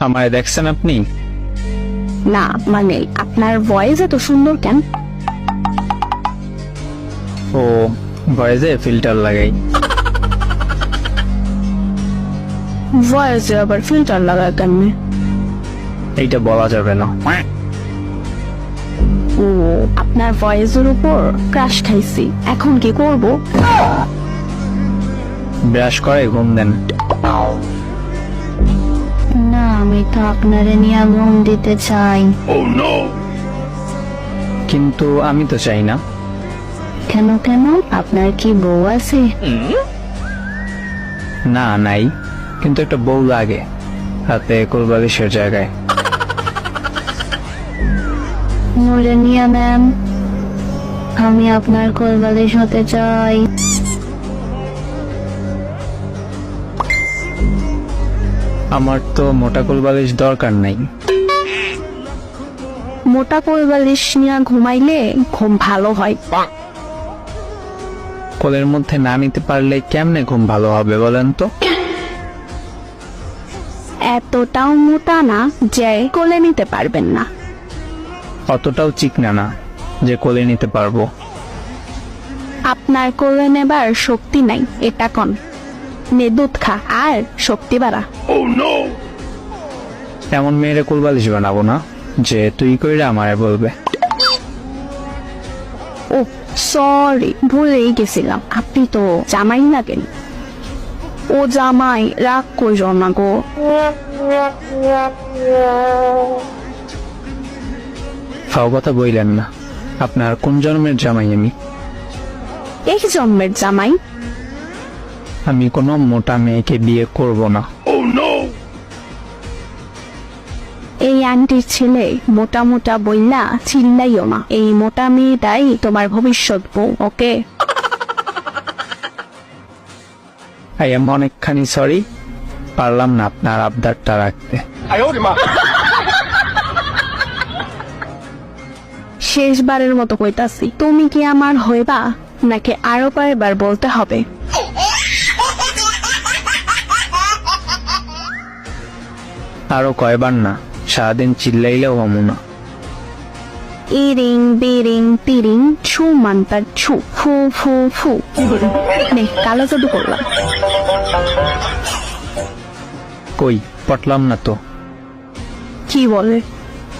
আমায় দেখছেন আপনি? না মানে আপনার ভয়েস এত সুন্দর কেন? ও ভয়েসে ফিল্টার লাগাই। ভয়েসে আবার ফিল্টার লাগায় কেন? এইটা বলা যাবে না। ও আপনার ভয়েসের উপর ক্রাশ খাইছি, এখন কি করব? ব্রাশ করে ঘুম দেন। না আমি তো আপনারে নিয়ে ঘুম দিতে চাই। কিন্তু আমি তো চাই না। কেন কেন, আপনার কি বউ আছে? না নাই, কিন্তু একটা বউ লাগে হাতে কোলবালিশের জায়গায়। মোরে নিয়ে ম্যাম, আমি আপনার কোলবালিশ হতে চাই। আমার তো মোটা কোলবালিশ দরকার নাই। মোটা কোলবালিশ নিয়ে ঘুমাইলে ঘুম ভালো হয়। কোলের মধ্যে না নিতে পারলে কেমনে ঘুম ভালো হবে বলেন তো? এতটাও মোটা না যে কোলে নিতে পারবেন না। অতটাও চিকনা না যে কোলে নিতে পারবো। আপনার কোলে নেবার শক্তি নাই, এটা কোন? নে দুধ খা আর শক্তি বাড়া। এমন মেয়েরে কোলবালিশ বানাবো না যে তুই কইরা আমারে বলবে। ও সরি, ভুলেই গেছিলাম, আপনি তো জামাই লাগেন। ও জামাই, রাগ কই না গো। ফাও কথা বইলেন না। আপনার কোন জন্মের জামাই আমি? এই জন্মের জামাই। আমি কোনো মোটা মেয়েকে বিয়ে করব না। এই আন্টির ছেলে মোটা মোটা বইলা চিল্লাইও না, এই মোটা মেয়েটাই তোমার ভবিষ্যৎ বউ, ওকে? আই এম অনেকখানি সরি, পারলাম না আপনার আবদারটা রাখতে। শেষবারের মতো কইতাছি, তুমি কি আমার হইবা নাকি আরো কয়েকবার বলতে হবে? আরো কয়বার না, সারাদিন চিল্লাইলেও হমু না। ইরিং বিরিং তিরিং ছু মান্তার ছু ফু ফু ফু। নে কালো জাদু করলাম। কই পটলাম না তো। কি বলে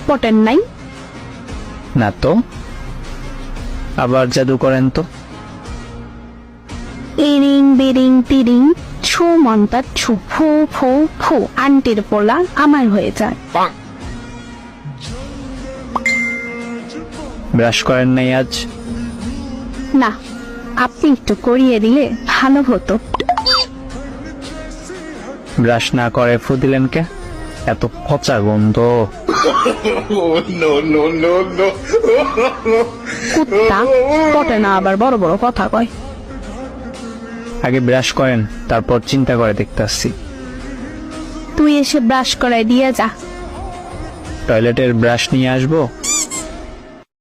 পটেন নাই? না তো, আবার জাদু করেন তো। ইরিং বিরিং তিরিং ছু মান্তার ছু ফু ফু ফু। আন্টির পোলা আমার হয়ে যায়। ব্রাশ করেন নাই আজ? না, আপনি একটু করিয়ে দিলে ভালো হতো। ব্রাশ না করে ফু দিলেন কে? এত পচা গন্ধ। কুত্তা পটে না আবার বড় বড় কথা কয়। আগে ব্রাশ করেন, তারপর চিন্তা করে দেখতে আসছি। তুই এসে ব্রাশ করাই দিয়ে যা। টয়লেটের ব্রাশ নিয়ে আসবো?